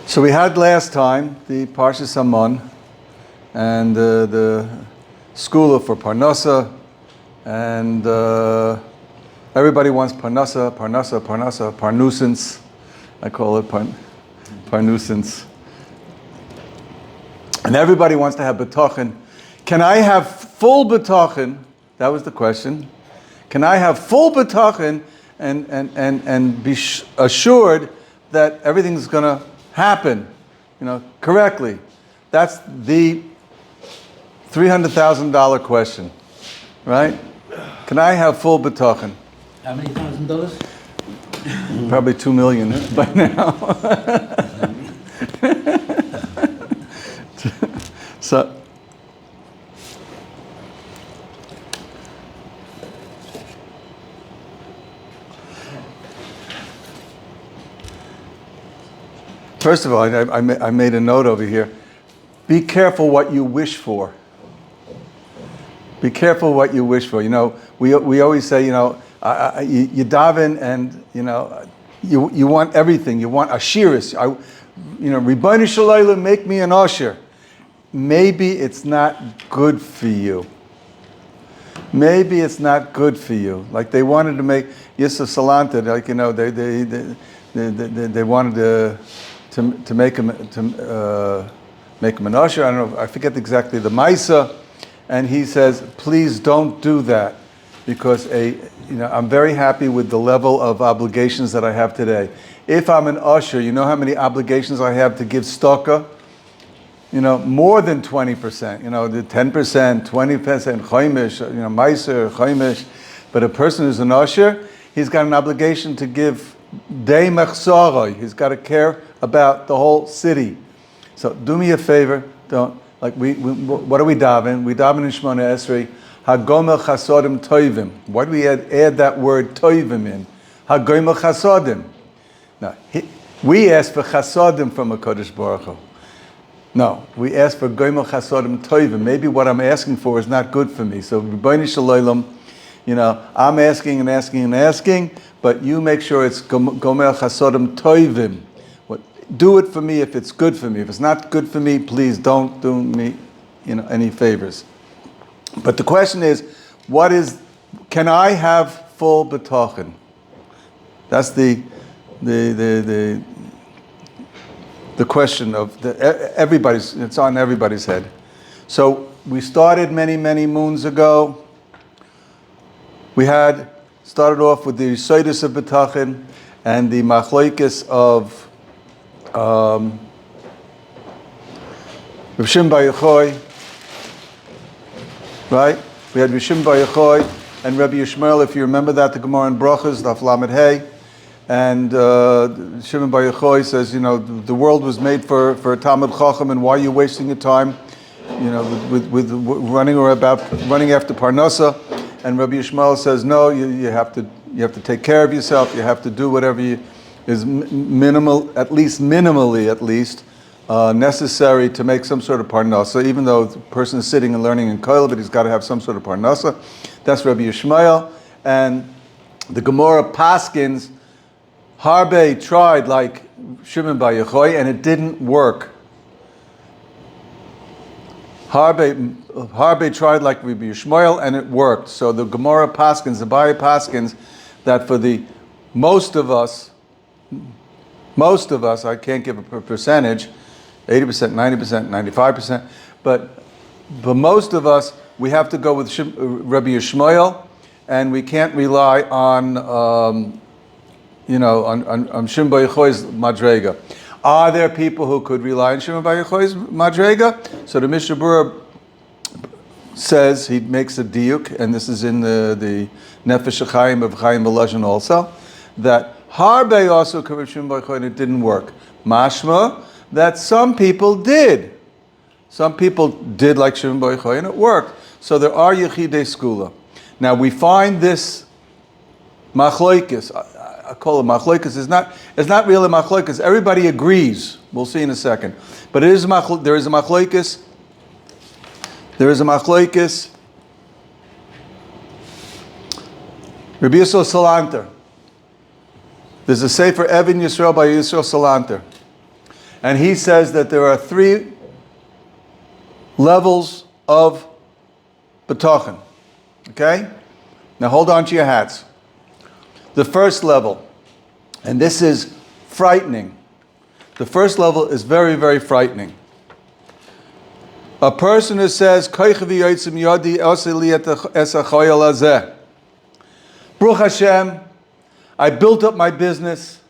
So we had last time the Parshas Hamon and the school for Parnasa, and everybody wants Parnasa, Parnusance. I call it Parnusance. And everybody wants to have Bitachon. Can I have full Bitachon? That was the question. Can I have full Bitachon and be assured that everything's going to happen, correctly? That's the $300,000 question, right? Can I have full Bitachon? How many $1,000? Probably 2 million by now. So, first of all, I made a note over here. Be careful what you wish for. Be careful what you wish for. We always say, you daven and, you want everything. You want ashiris. Ribono shel olam, make me an usher. Maybe it's not good for you. Maybe it's not good for you. Like they wanted to make Yisuf Salanta, they wanted to make him an usher. I don't know. I forget exactly the Maisa, and he says, please don't do that, because I'm very happy with the level of obligations that I have today. If I'm an usher, you know how many obligations I have to give staka? More than 20%. The 10%, 20%, chaimish, meiser, chaimish. But a person who's an usher, he's got an obligation to give day mechsara. He's got to care about the whole city. So do me a favor. Don't what do we daven? We daven in Shemona Esrei. Hagomel chasodim toivim. Why do we add that word toivim in? Hagomel chasodim. Now we ask for chasodim from a Kodesh Baruch Hu. No, we ask for Gomel Chasodim Toivim. Maybe what I'm asking for is not good for me. So Ribono shel olam, I'm asking and asking and asking, but you make sure it's Gomel Chasodim Toivim. Do it for me if it's good for me. If it's not good for me, please don't do me, any favors. But the question is, can I have full Bitachon? That's the question of it's on everybody's head. So we started many, many moons ago. We started off with the Yesodus of Bitachon and the Machlokes of Rav Shimon bar Yochai, right? We had Rav Shimon bar Yochai and Rabbi Yishmael, if you remember that, the Gemara in Brachos, Daf Lamed Hey. And Shimon bar Yochai says, the world was made for a Talmid Chacham, and why are you wasting your time, with running after Parnasa? And Rabbi Yishmael says, no, you have to take care of yourself. You have to do whatever is minimally necessary to make some sort of Parnasa. Even though the person is sitting and learning in Koil, but he's got to have some sort of Parnasa. That's Rabbi Yishmael. And the Gemara Paskins. Harbe tried like Shimon bar Yochai, and it didn't work. Harbe tried like Rabbi Yishmael, and it worked. So the Gemara Paskins, the Bari Paskins, that for the most of us, I can't give a percentage, 80%, 90%, 95%, but most of us, we have to go with Rabbi Yishmael, and we can't rely on Shimon bar Yochai's madrega. Are there people who could rely on Shimon bar Yochai's madrega? So the Mishnah Berurah says, he makes a diuk, and this is in the Nefesh HaChaim of Chaim Belazhin also, that Harbe also covered Shimon bar Yochai and it didn't work. Mashma, that some people did. Some people did like Shimon bar Yochai and it worked. So there are Yechidei Skula. Now we find this Machlokes, I call it Machlokes, it's not really Machlokes. Everybody agrees. We'll see in a second. But there is a Machlokes. There is a Machlokes. Rabbi Yisrael Salanter. There's a Sefer Evin Yisrael by Yisrael Salanter. And he says that there are 3 levels of Bitachon. Okay? Now hold on to your hats. The first level, and this is frightening. The first level is very, very frightening. A person who says, Baruch Hashem, I built up my business,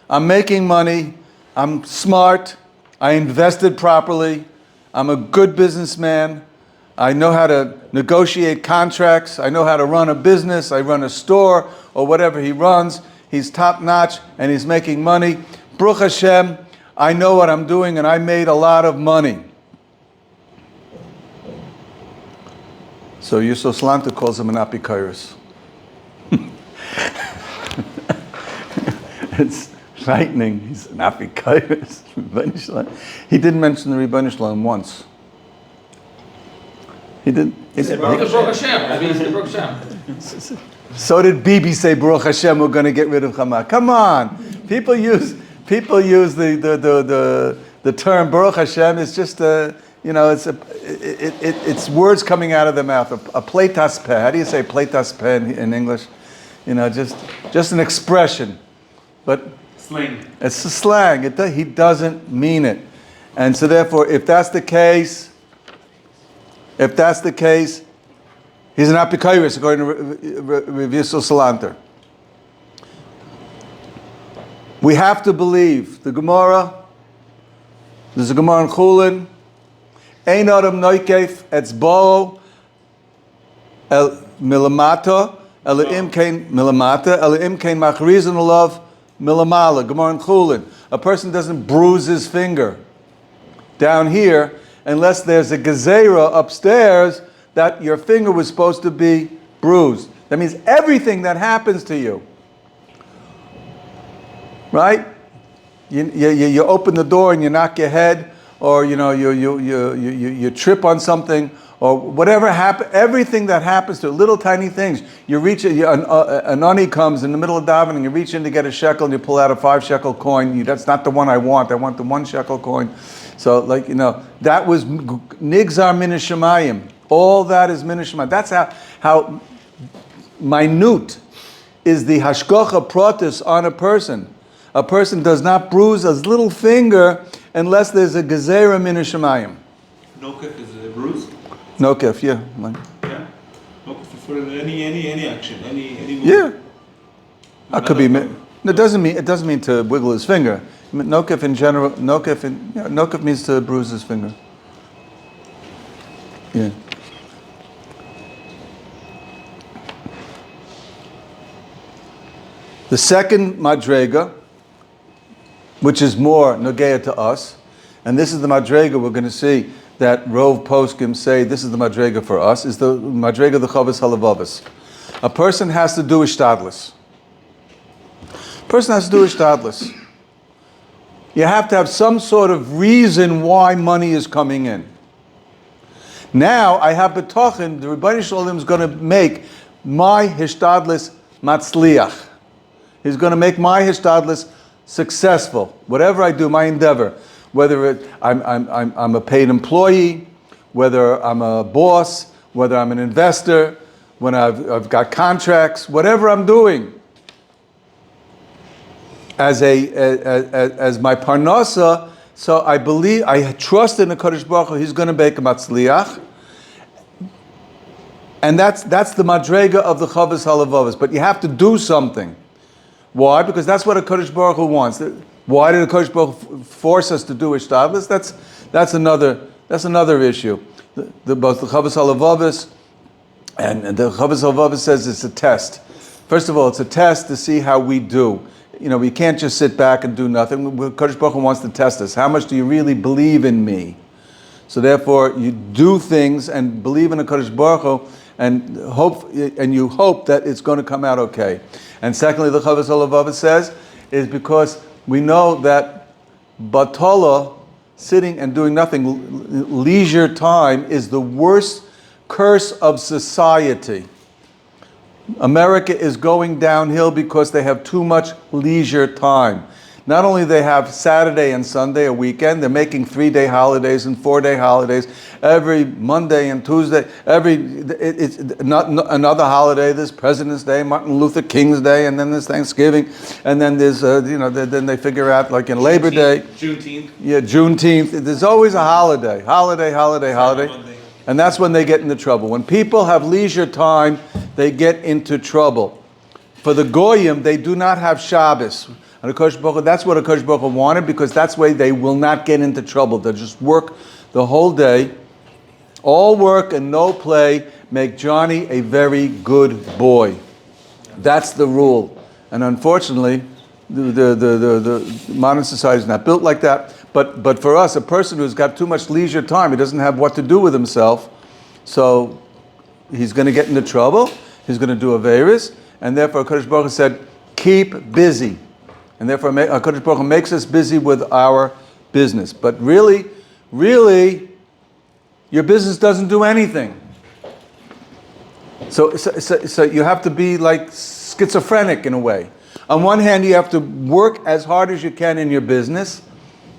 I'm making money, I'm smart, I invested properly, I'm a good businessman, I know how to negotiate contracts, I know how to run a business, I run a store, or whatever he runs, he's top notch and he's making money. Baruch Hashem, I know what I'm doing and I made a lot of money. So Yusuf Slanta calls him an apikairos. It's frightening. He's an apikairos. He didn't mention the Rebbeinu Shalom once. He didn't. So did Bibi say, Baruch Hashem, we're going to get rid of Hamas. Come on. People use the term Baruch Hashem. It's just it's words coming out of the mouth. A pleitas peh. How do you say pleitas peh in English? Just an expression. But slang. It's a slang. He doesn't mean it. And so therefore, if that's the case, he's an apikairis, according to Rav Yisrael Salanter. We have to believe the Gemara. There's a Gemara in Chulin. Ein adam noikef etzbo el milamata el imkein milamata el imkein machrizin olav milamala. Gemara in Chulin. A person doesn't bruise his finger down here unless there's a gezerah upstairs that your finger was supposed to be bruised. That means everything that happens to you, right? You open the door and you knock your head, or you trip on something, or whatever happens. Everything that happens to little tiny things. You reach an ani comes in the middle of davening. You reach in to get a shekel and you pull out a 5 shekel coin. That's not the one I want. I want the 1 shekel coin. So that was nigzar min hashamayim. All that is min hashamayim. That's how minute is the hashgacha pratis on a person. A person does not bruise his little finger unless there's a gezerah min hashamayim. Nokef is a bruise? Nokef, yeah. Yeah? Nokef for any action, any movement. Yeah. That could be. It doesn't mean to wiggle his finger. Nokef in general, nokef means to bruise his finger. Yeah. The second madrega, which is more nogea to us, and this is the madrega we're going to see that Rov Poskim say this is the madrega for us, is the madrega of the Chavos Halavavos. A person has to do ishtadlis. You have to have some sort of reason why money is coming in. Now I have Bitachon, the Rebbeinu Shalom is going to make my hishtadlis matzliach. He's going to make my hishtadlis successful. Whatever I do, my endeavor, whether I'm a paid employee, whether I'm a boss, whether I'm an investor, when I've got contracts, whatever I'm doing, as my parnasa, so I believe, I trust in the Kadosh Baruch Hu, He's going to make a matzliach, and that's the madrega of the Chavos Halavavos. But you have to do something. Why? Because that's what a Kadosh Baruch Hu wants. Why did the Kadosh Baruch Hu force us to do ishtadlis? That's another issue. Both the Chavos Halavavos and the Chavos Halavavos says it's a test. First of all, it's a test to see how we do. We can't just sit back and do nothing. Kadosh Baruch Hu wants to test us. How much do you really believe in me? So therefore, you do things and believe in the Kadosh Baruch Hu, and you hope that it's going to come out okay. And secondly, the Chavos Halavavos says is because we know that batala, sitting and doing nothing, leisure time, is the worst curse of society. America is going downhill because they have too much leisure time. Not only they have Saturday and Sunday, a weekend, they're making 3-day holidays and 4-day holidays every Monday and Tuesday. It's another holiday. There's President's Day, Martin Luther King's Day, and then there's Thanksgiving, and then there's then they figure out like in Labor Day, Juneteenth. yeah, Juneteenth. There's always a holiday, holiday. And that's when they get into trouble. When people have leisure time, they get into trouble. For the Goyim, they do not have Shabbos. And that's what Akash Baruch Hu wanted, because that's why they will not get into trouble. They'll just work the whole day. All work and no play make Johnny a very good boy. That's the rule. And unfortunately, the modern society is not built like that. But for us, a person who's got too much leisure time, he doesn't have what to do with himself, so he's going to get into trouble, he's going to do Averis, and therefore HaKadosh Baruch Hu said, keep busy. And therefore HaKadosh Baruch Hu makes us busy with our business. But really, your business doesn't do anything. So you have to be like schizophrenic in a way. On one hand, you have to work as hard as you can in your business,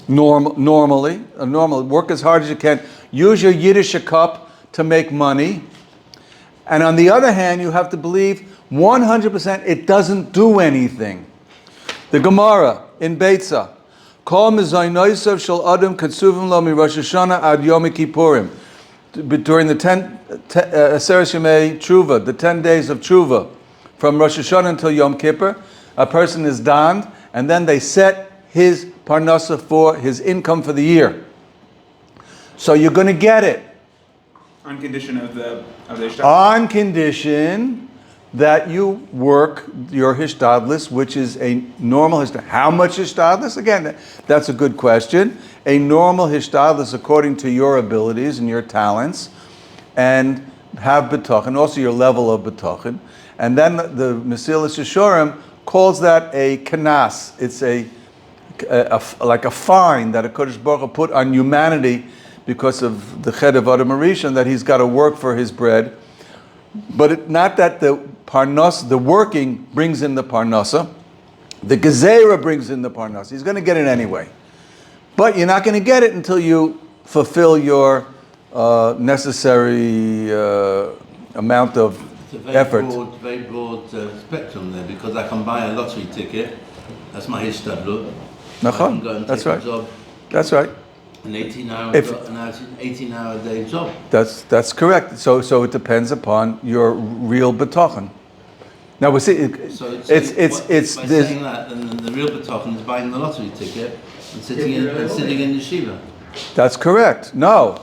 normally, work as hard as you can. Use your Yiddish cup to make money. And on the other hand, you have to believe 100% it doesn't do anything. The Gemara in Beitzah, Kol mezaynoisav shel adam katsuvim lo mi Rosh Hashanah ad Yom Kippurim. During the 10 Aseres Yemei Tshuva, the 10 days of Tshuva, from Rosh Hashanah until Yom Kippur, a person is donned, and then they set his parnasa for his income for the year. So you're going to get it. On condition of the On condition that you work your hishtadlis, which is a normal hishtadlis. How much hishtadlis? Again, that's a good question. A normal hishtadlis according to your abilities and your talents, and have bitachon, also your level of bitachon. And then the Mesilas Yesharim calls that a kanas. It's like a fine that a Kodesh Baruch Hu put on humanity because of the ched of Adam Arishan, that he's got to work for his bread. But not that the parnas, the working brings in the parnasa. The gezerah brings in the parnasa. He's going to get it anyway. But you're not going to get it until you fulfill your necessary amount of effort. Very broad spectrum there, because I can buy a lottery ticket. That's my hishtadlut. That's right. That's right. An 18-hour day job. That's correct. So it depends upon your real bitachon. Now we see By saying that, then the real bitachon is buying the lottery ticket and sitting in yeshiva. That's correct. No,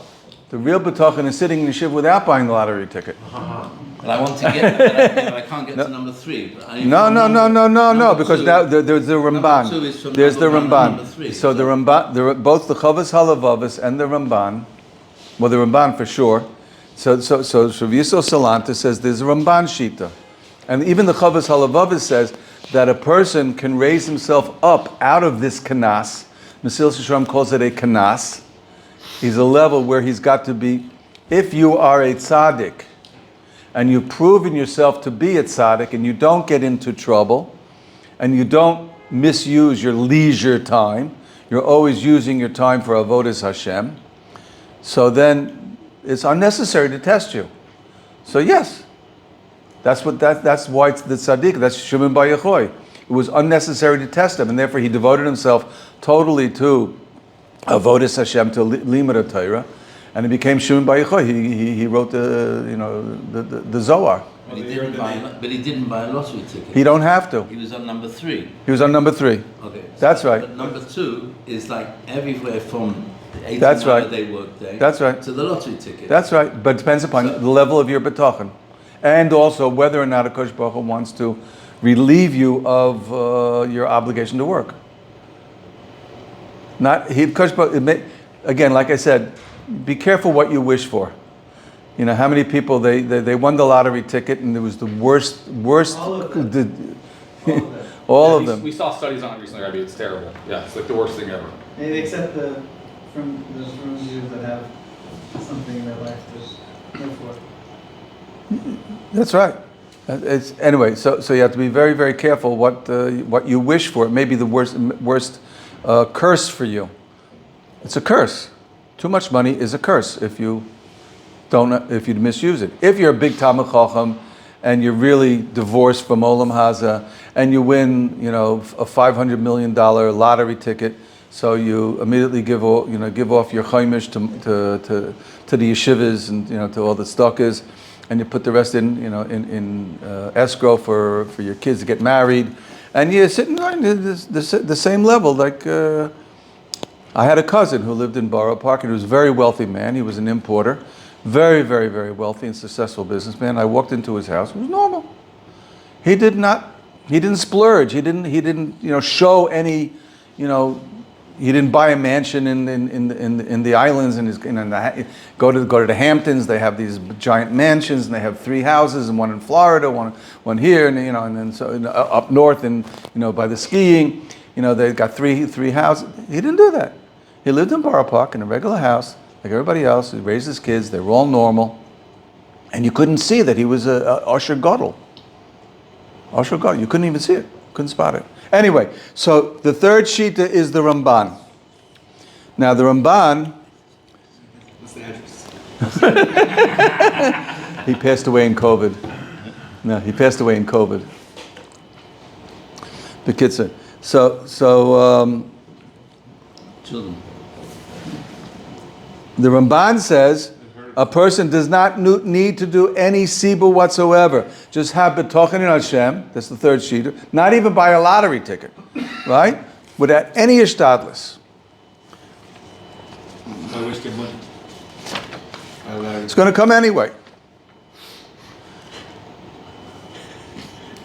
the real bitachon is sitting in yeshiva without buying the lottery ticket. But I want to get, I can't get to number 3. But No, because now there's the Ramban. There's the Ramban. So the Ramban, both the Chavas Halavavas and the Ramban, well, the Ramban for sure. So Rav Yisrael Salanta says there's a Ramban Shita. And even the Chavas Halavavas says that a person can raise himself up out of this kanas. Mesilas Yesharim calls it a kanas. He's a level where he's got to be, if you are a tzaddik, and you've proven yourself to be a tzaddik, and you don't get into trouble, and you don't misuse your leisure time, you're always using your time for avodas Hashem, so then it's unnecessary to test you. So yes, that's why it's the tzaddik, that's Shimon Bar Yochai. It was unnecessary to test him, and therefore he devoted himself totally to avodas Hashem, to limud Torah. And it became Shimon Bar Yochai. He wrote the Zohar. But he didn't buy a lottery ticket. He don't have to. He was on number 3. He was on number 3. Okay. That's right. But number 2 is like everywhere from the 18-hour day work day to the lottery ticket. That's right. But it depends upon the level of your bitachon, and also whether or not a Kodesh Baruch Hu wants to relieve you of your obligation to work. Again, like I said, be careful what you wish for. You know, how many people, they won the lottery ticket and it was the worst. All of them. All of them. We saw studies on it recently, Rabbi. It's terrible. Yeah, it's like the worst thing ever. Except from those Jews that have something in their life to live for. That's right. Anyway. So you have to be very, very careful what you wish for. It may be the worst curse for you. It's a curse. Too much money is a curse if you misuse it. If you're a big Talmid Chacham and you're really divorced from Olam Haza and you win, a $500 million lottery ticket, so you immediately give off your chaimish to the yeshivas and to all the stockers, and you put the rest in escrow for your kids to get married, and you're sitting on the same level. Like I had a cousin who lived in Borough Park, and he was a very wealthy man. He was an importer, very, very, very wealthy and successful businessman. I walked into his house; it was normal. He didn't splurge. He didn't show any, he didn't buy a mansion in the islands and go to the Hamptons. They have these giant mansions and they have 3 houses, and one in Florida, one here, and and then so up north and by the skiing, they've got three houses. He didn't do that. He lived in Borough Park in a regular house like everybody else. He raised his kids. They were all normal, and you couldn't see that he was a Usher Gadol. Usher Gadol. You couldn't even see it. Couldn't spot it. Anyway, so the third Shita is the Ramban. Now the Ramban, What's the address? he passed away in COVID. No, he passed away in COVID. The kids are, Children. the Ramban says a person does not need to do any sibur whatsoever. Just have bitachon in Hashem. That's the third Shita. Not even buy a lottery ticket, right? Without any ishtadlus. I waste your money. It's going to come anyway.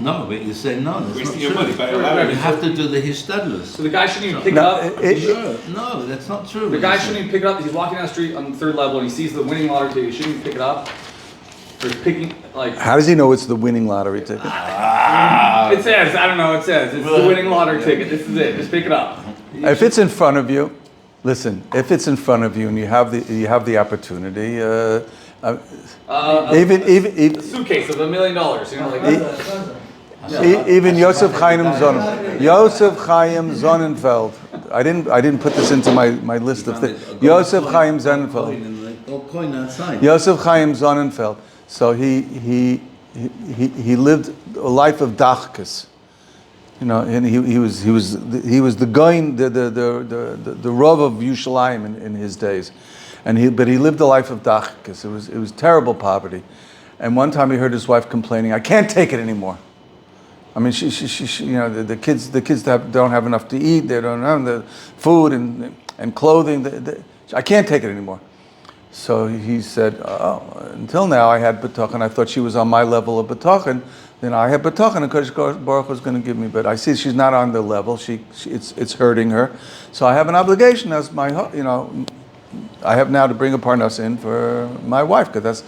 No, but you say no. That's Wasting not your true. money, buy a lottery. You have to do the hishtadlus. So the guy shouldn't even pick it No, up. No, that's not true. The guy shouldn't even pick it up. He's walking down the street on the 3rd level and he sees the winning lottery ticket. He shouldn't even pick it up. Or he's picking, like... How does he know it's the winning lottery ticket? It says, I don't know, it says. It's the winning lottery ticket. This is it. Just pick it up. If it's in front of you, listen. If it's in front of you and you have the opportunity, even A suitcase of $1 million. even Yosef Chaim Sonnenfeld. I didn't put this into my list of things. Yosef Chaim Sonnenfeld. Or coin outside. Yosef Chaim Sonnenfeld. So he lived a life of dachkas. And he was the goin, the Rav of Yerushalayim in his days, but he lived a life of dachkas. It was terrible poverty, and one time he heard his wife complaining, "I can't take it anymore." I mean, she the kids don't have enough to eat. They don't have the food and clothing. I can't take it anymore. So he said, until now I had bitachon. I thought she was on my level of bitachon. Then I had bitachon, and Kodesh Baruch was going to give me. But I see she's not on the level. It's hurting her. So I have an obligation as I have now to bring a parnas in for my wife, because that's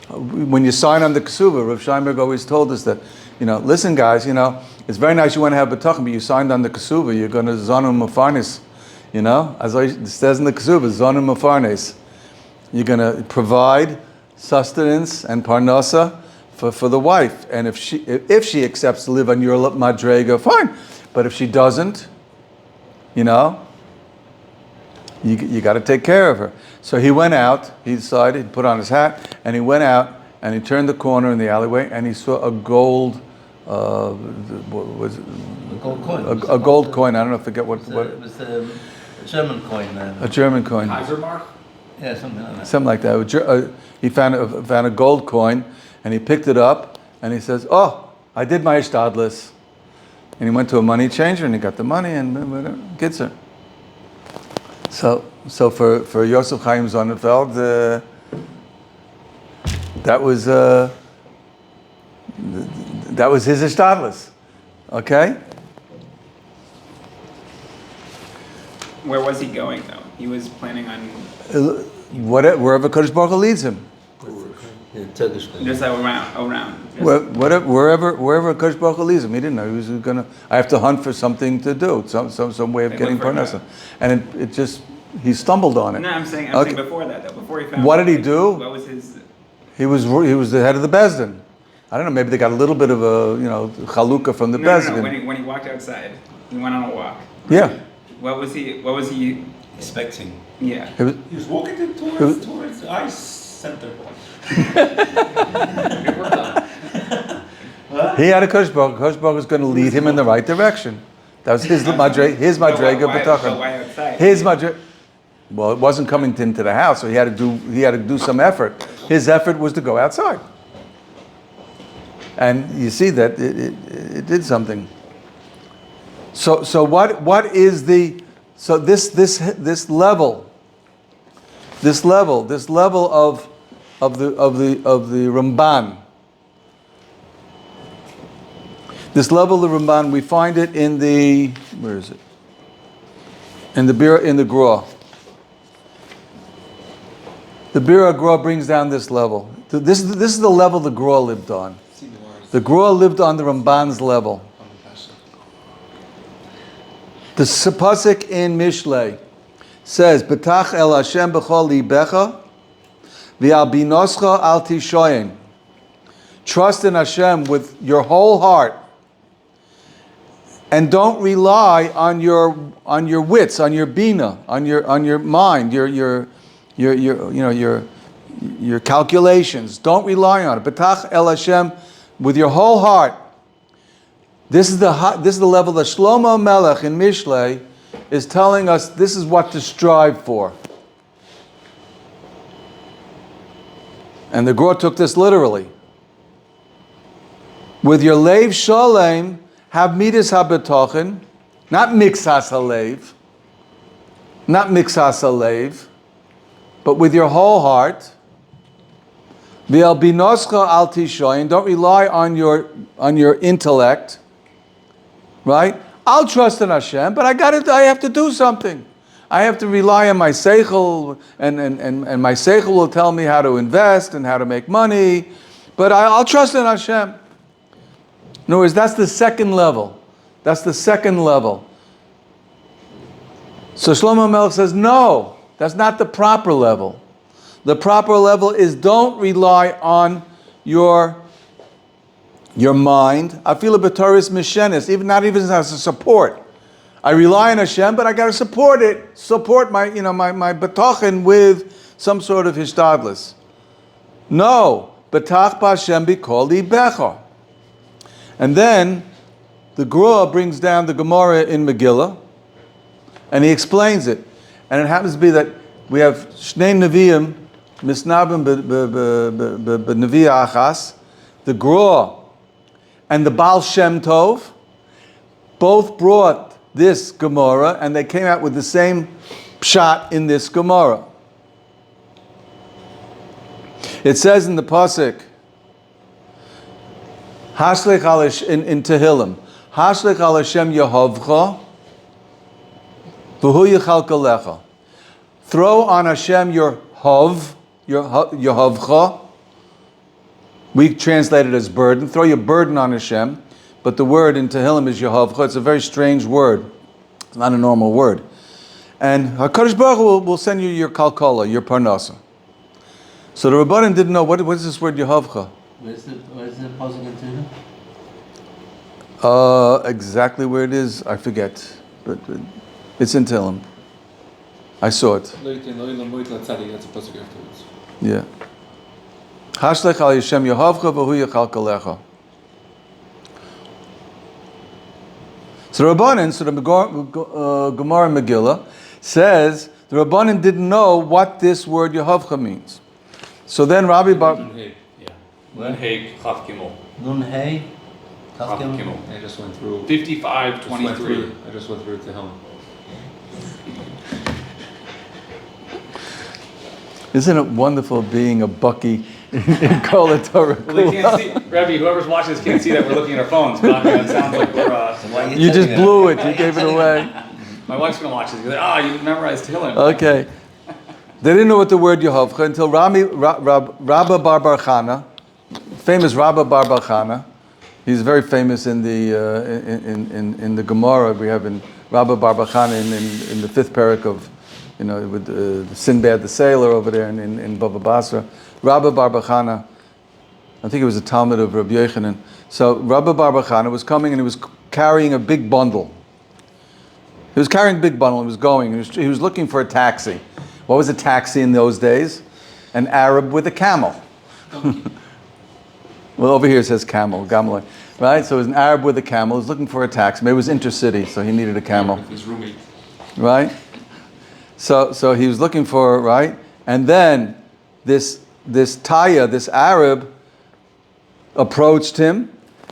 when you sign on the kesuva. Rav Sheinberg always told us that, listen guys, it's very nice you want to have bitachon, but you signed on the kesuva. You're going to zonu mafarnes, as it says in the kesuva, zonu mafarnes. You're going to provide sustenance and parnasa for the wife, and if she accepts to live on your madrega, fine. But if she doesn't, you got to take care of her. So he went out. He decided, he put on his hat, and he went out, and he turned the corner in the alleyway, and he saw a gold. What was it? A gold coin. A gold coin. I don't know. Forget what. It was a German coin. A German coin. Kaiser mark? Yeah, something like that. Something like that. He found a gold coin, and he picked it up, and he says, "Oh, I did my ishtadlis." And he went to a money changer, and he got the money, and gets it. So for Yosef Chaim Sonnenfeld, that was his ishtadlis. Okay. Where was he going though? He was planning on Wherever Kodesh Baruch Hu leads him. Yeah, Turkish coin. just around. Wherever Kodesh Baruch Hu leads him, he didn't know he was gonna. I have to hunt for something to do, some way of Like getting look for parnasa, and it just he stumbled on it. No, I'm saying before that though. Before he found. What did he do? What was his? He was the head of the Bezdin. I don't know, maybe they got a little bit of a, chalukah from the No. Bezin. When he walked outside, he went on a walk. Yeah. What was he? Expecting. Yeah. It was, He was walking was- towards the ice center. Good work done. he had a Kosh Baruch was going to lead him in the right direction. That was his madrega But Bitachon. why outside? His madrega. Well, it wasn't coming into the house, so he had to do some effort. His effort was to go outside, and you see that it did something. So what is the this level of the Ramban. This level of the Ramban, we find it in the, where is it? In the Gra. The Bira Gra brings down this level. This is the level the Gra lived on. The Gra lived on the Ramban's level. The pasuk in Mishlei says, "Betach el Hashem b'chol libecha, v'al binoscha al tishoyin." Trust in Hashem with your whole heart, and don't rely on your wits, on your bina, on your mind, your calculations. Don't rely on it. Betach el Hashem with your whole heart. This is the level that Shlomo Melech in Mishlei is telling us. This is what to strive for. And the Gra took this literally. With your leiv shalem, have midas habetachin, not mixas halev, but with your whole heart. V'al binoscha al tishoyin, don't rely on your intellect, right? I'll trust in Hashem, but I have to do something. I have to rely on my seichel, and my seichel will tell me how to invest and how to make money, but I'll trust in Hashem. In other words, that's the second level. That's the second level. So Shlomo Melech says, no, that's not the proper level. The proper level is don't rely on your mind. I feel a b'toris mishenis, not even as a support. I rely on Hashem, but I got to support it. Support my betachin with some sort of hishtadlis. No, betach b'Hashem b'kol libecha. And then the Gra brings down the Gemara in Megillah, and he explains it. And it happens to be that we have Shnei Nevi'im misnabim b'Nevi'ah achas, the Gra and the Baal Shem Tov, both brought this Gemara, and they came out with the same pshat in this Gemara. It says in the pasuk, Hashlech in Tehillim, Hashlech al Hashem Yehovcha, v'hu yichalka lecha. Throw on Hashem your Yehovcha. We translate it as burden. Throw your burden on Hashem, but the word in Tehillim is Yehovcha. It's a very strange word. It's not a normal word. And HaKadosh Baruch Hu will send you your kalkala, your parnasa. So the Rabbanan didn't know, what is this word Yehovcha? Where's the pasuk in Tehillim? Exactly where it is, I forget. But it's in Tehillim. I saw it. That's a pasuk afterwards. Yeah. Hashlech al Hashem Yehovcha v'hu yichalka lecha. So the Gemara Megillah says the Rabbanan didn't know what this word Yehovcha means. So then Rabbi Bar... Nun Hey Chaf Gimel. Nun Hey. Chaf Gimel. I just went through. 55:23. I just went through to him. Isn't it wonderful being a Bucky in Kol Torah? Well, they can't see, Rabbi, whoever's watching this can't see that we're looking at our phones, but it sounds like we're... You just blew it. You gave it away. My wife's going to watch this. She's like, you memorized Tehillim. Okay. They didn't know what the word Yehovcha until Rabba Bar Chana, famous Rabba Bar Chana. He's very famous in the Gemara. We have in Rabba Bar Chana in the fifth parak of, with Sinbad the sailor over there in Bava Basra. Rabba Bar Chana I think it was a Talmud of Rabbi Yochanan. So Rabbi Bar Chana was coming and he was carrying a big bundle. He was carrying a big bundle and was going. He was looking for a taxi. What was a taxi in those days? An Arab with a camel. Well, over here it says camel, gamelin. Right? So it was an Arab with a camel. He was looking for a taxi. Maybe it was intercity, so he needed a camel. His roommate. Right? So he was looking for, right? And then this Taya, this Arab, approached him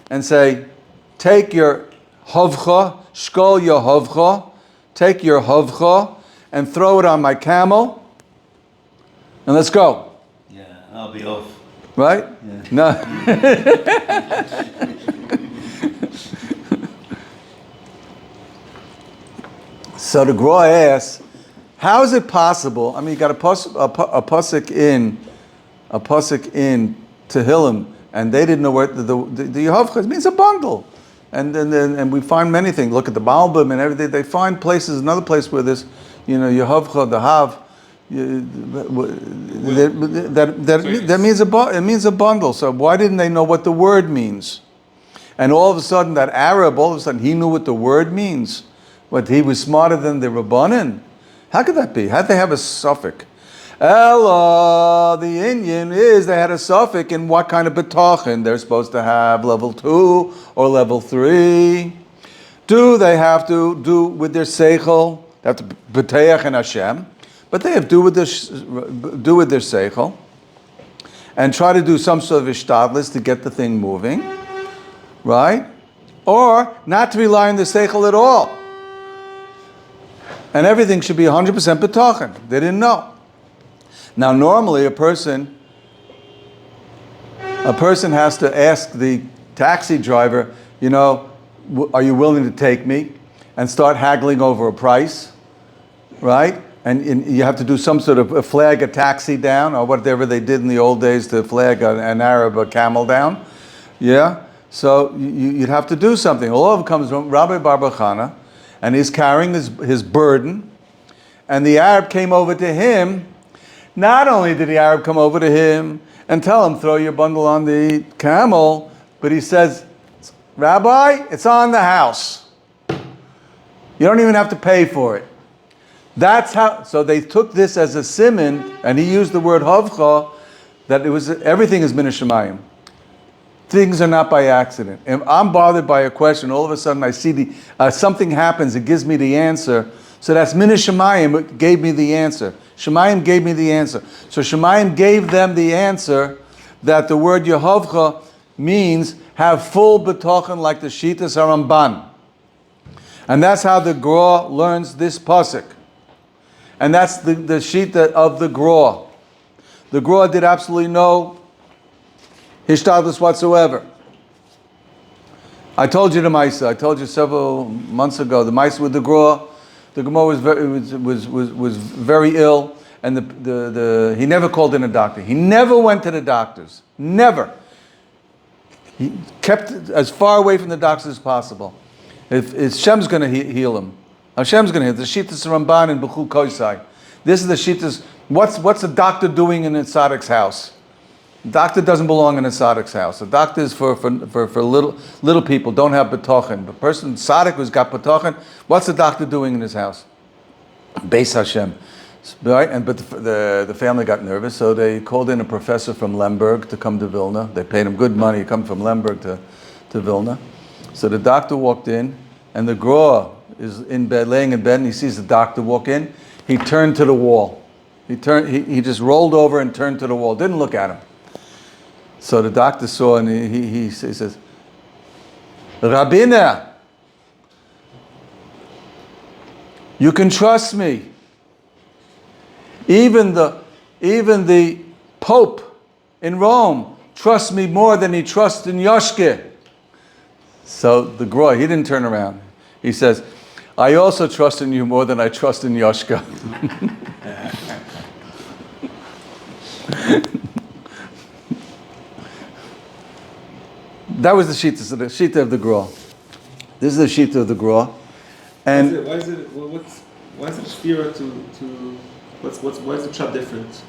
and say, take your hovcha, shkol your hovcha, take your hovcha and throw it on my camel and let's go. Yeah, I'll be off. Right? Yeah. No. So the Gra asks, how is it possible? I mean, you got a pasuk in Tehillim, and they didn't know where the Yehovcha means a bundle, and we find many things. Look at the Malbim and everything. They find places, another place where this, Yehovcha, the Hav, that means it means a bundle. So why didn't they know what the word means? And all of a sudden, that Arab, all of a sudden, he knew what the word means. What, he was smarter than the Rabbanan? How could that be? How'd they have a suffix? Ella, the Indian is they had a suffix in what kind of bitachon they're supposed to have, level 2 or level 3. Do they have to do with their seichel? They have to b'teach in Hashem, but they have to do with their seichel and try to do some sort of ishtadlis to get the thing moving, right? Or not to rely on the seichel at all. And everything should be 100% bitachon. They didn't know. Now, normally a person has to ask the taxi driver, are you willing to take me? And start haggling over a price, right? And you have to do some sort of flag a taxi down, or whatever they did in the old days to flag an Arab a camel down. Yeah? So you'd have to do something. All of it comes from Rabbi Bar Chana, and he's carrying his burden, and the Arab came over to him. Not only did the Arab come over to him and tell him, throw your bundle on the camel, but he says, Rabbi, it's on the house. You don't even have to pay for it. That's how, so they took this as a siman, and he used the word havcha, that everything is min hashamayim. Things are not by accident. If I'm bothered by a question, all of a sudden I see something happens, it gives me the answer. So that's min hashamayim, it gave me the answer. Shemayim gave me the answer. So Shemayim gave them the answer that the word Yehovcha means have full bitachon like the Shitas Haramban. And that's how the Gra learns this pasuk. And that's the Shita of the Gra. The Gra did absolutely no hishtadlus whatsoever. I told you the Maisa. I told you several months ago. The Maisa with the Gra. The Gemara was very ill, and he never called in a doctor. He never went to the doctors. Never. He kept as far away from the doctors as possible. If Hashem's going to heal him, Hashem's going to heal. The Shitas Ramban and B'chul Koisai. This is the Shitas. What's a doctor doing in a tzaddik's house? A doctor doesn't belong in a tzaddik's house. A doctor is for little people, don't have bitachon. The person, tzaddik who's got bitachon, what's the doctor doing in his house? Beis Hashem. Right? But the family got nervous, so they called in a professor from Lemberg to come to Vilna. They paid him good money to come from Lemberg to Vilna. So the doctor walked in, and the Gra is in bed, laying in bed, and he sees the doctor walk in. He turned to the wall. He just rolled over and turned to the wall. Didn't look at him. So the doctor saw, and he says, Rabbina, you can trust me. Even the Pope in Rome trusts me more than he trusts in Yoshke. So the Gra, he didn't turn around. He says, I also trust in you more than I trust in Yoshka. That was the shita of the Gra. This is the shita of the Gra. And why is it sphera to why is the chat different?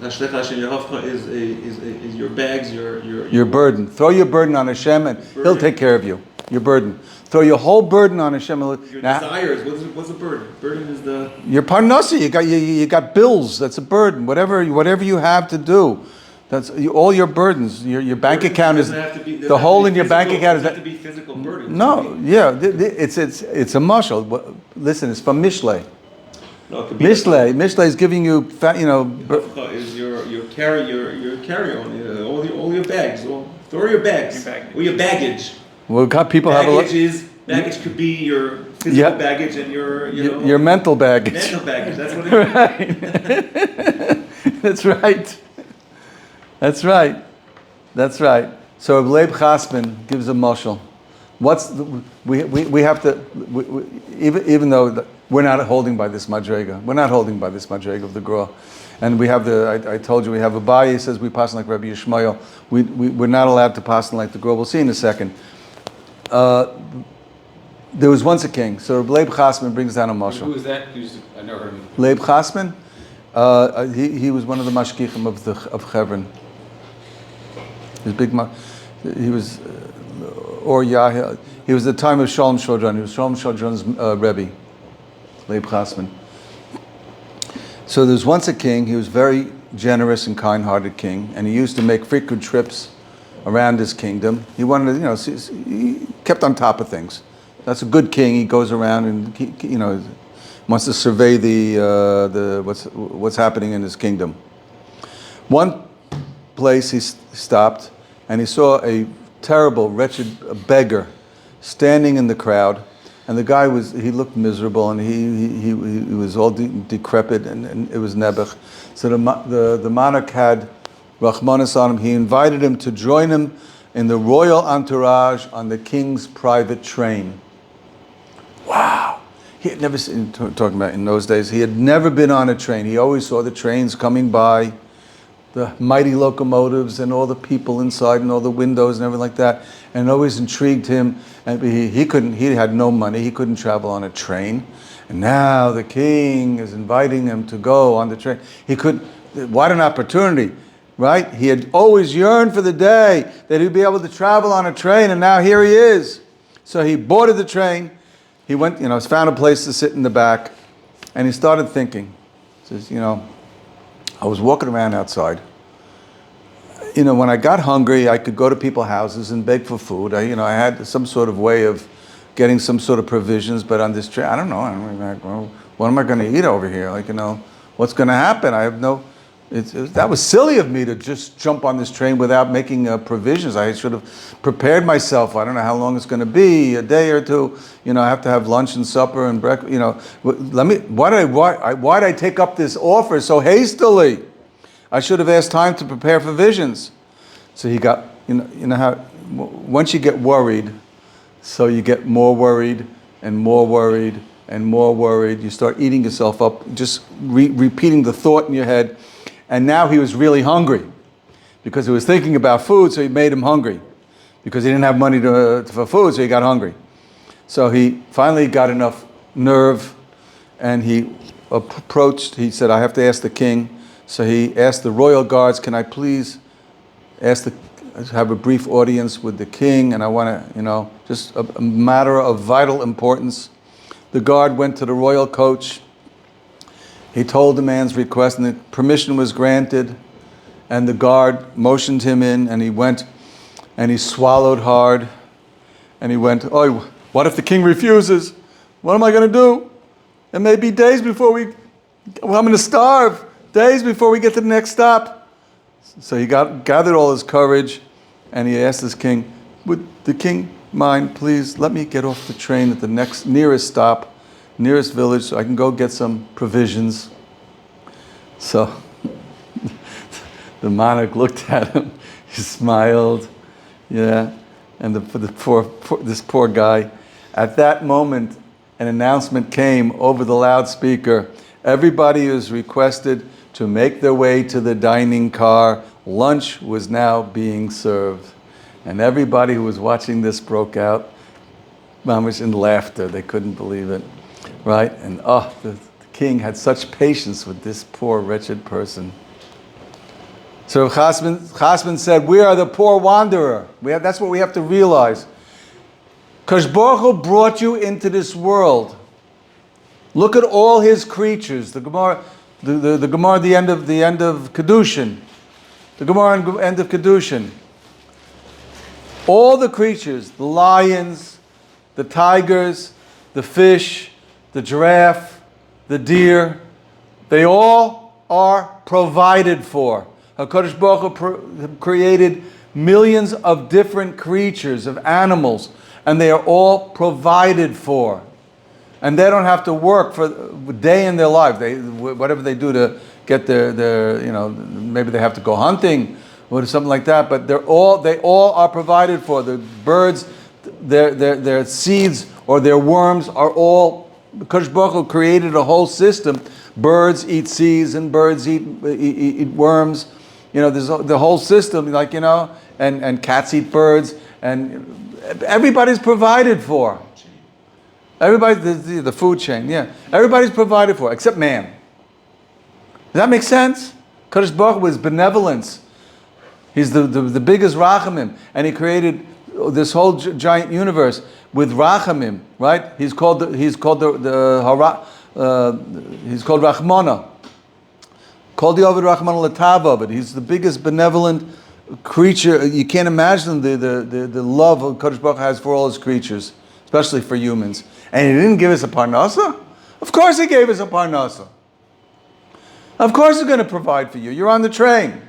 Hashlecha Hashem Yehavcha is your bags, Your burden. Throw your burden on Hashem and He'll take care of you. Your burden. Throw your whole burden on Hashem. Your desires. What's the burden? Burden is the Your parnasa. You got bills. That's a burden. Whatever you have to do. That's all your burdens. Your bank account is the hole in your bank account is have to be physical burdens. no. Yeah, it's a mashal. Listen, it's from Mishlei. No, it could be Mishlei is giving you is your carry on all your bags. Throw your bags. Or your baggage. Well, people have a lot. Baggage could be your physical baggage and your mental baggage. Mental baggage. That's what it Right. That's right. That's right. That's right. So Leib Chasman gives a mashal. We have to even though we're not holding by this madrega. We're not holding by this madrega of the Gra. And we have I told you we have a Abaye says we pass like Rabbi Yishmael. We're not allowed to pass like the Gra. We'll see in a second. There was once a king. So Leib Chasman brings down a mashal. Who is that? I never heard of him. Leib Chasman, he was one of the mashkichim of Hebron. His big, he was, or Yahya. He was the time of Shalom Shodron. He was Shalom Shodron's Rebbe, Leib Chasman. So there was once a king. He was very generous and kind-hearted king, and he used to make frequent trips around his kingdom. He wanted to, he kept on top of things. That's a good king. He goes around and wants to survey the what's happening in his kingdom. One place he stopped and he saw a terrible, wretched beggar standing in the crowd, and the guy he looked miserable and he was all decrepit and it was Nebuch. So the monarch had Rachmanis on him. He invited him to join him in the royal entourage on the king's private train. Wow. He had never seen, talking about in those days, he had never been on a train. He always saw the trains coming by, the mighty locomotives and all the people inside and all the windows and everything like that, and it always intrigued him. And he had no money, he couldn't travel on a train. And now the king is inviting him to go on the train. What an opportunity, right? He had always yearned for the day that he'd be able to travel on a train, and now here he is. So he boarded the train. He went, found a place to sit in the back, and he started thinking. He says, I was walking around outside. When I got hungry, I could go to people's houses and beg for food. I had some sort of way of getting some sort of provisions, but on this train, I don't know. What am I going to eat over here? What's going to happen? I have no. That was silly of me to just jump on this train without making provisions. I should have prepared myself. I don't know how long it's going to be, a day or two. I have to have lunch and supper and breakfast. Why did I take up this offer so hastily? I should have asked time to prepare provisions. So he got, how once you get worried, so you get more worried and more worried and more worried. You start eating yourself up, just repeating the thought in your head. And now he was really hungry because he was thinking about food, so he made him hungry because he didn't have money for food, so he got hungry. So he finally got enough nerve and he he said, I have to ask the king. So he asked the royal guards, can I please have a brief audience with the king? And I want to, just a matter of vital importance. The guard went to the royal coach. He told the man's request, and the permission was granted, and the guard motioned him in, and he went, and he swallowed hard, and he went, oh, what if the king refuses? What am I going to do? It may be days before I'm going to starve, days before we get to the next stop. So he gathered all his courage, and he asked his king, would the king mind, please, let me get off the train at the nearest stop, nearest village, so I can go get some provisions. So the monarch looked at him, he smiled, and this poor guy. At that moment, an announcement came over the loudspeaker. Everybody is requested to make their way to the dining car. Lunch was now being served. And everybody who was watching this broke out, mamish, in laughter. They couldn't believe it. Right? And the king had such patience with this poor, wretched person. So Chasman said, we are the poor wanderer. That's what we have to realize. Kadosh Baruch Hu brought you into this world. Look at all his creatures. The Gemara, the Gemara, the end of Kedushin. The Gemara, end of Kedushin. All the creatures, the lions, the tigers, the fish, the giraffe, the deer, they all are provided for. HaKadosh Baruch Hu created millions of different creatures, of animals, and they are all provided for. And they don't have to work for a day in their life. Whatever they do to get their maybe they have to go hunting or something like that, but they all are provided for. The birds, their seeds or their worms are all, HaKadosh Baruch Hu created a whole system. Birds eat seeds and birds eat worms. There's the whole system, and cats eat birds, and everybody's provided for. Everybody, the food chain, yeah. Everybody's provided for, except man. Does that make sense? Kadosh Baruch Hu is benevolence. He's the biggest rachamim, and he created this whole giant universe with rachamim, right? He's called Rachmana. Called the Ovid Rachmana Latavavid. He's the biggest benevolent creature. You can't imagine the love Kadosh Baruch Hu has for all his creatures, especially for humans. And he didn't give us a parnasa? Of course he gave us a parnasa. Of course he's going to provide for you. You're on the train.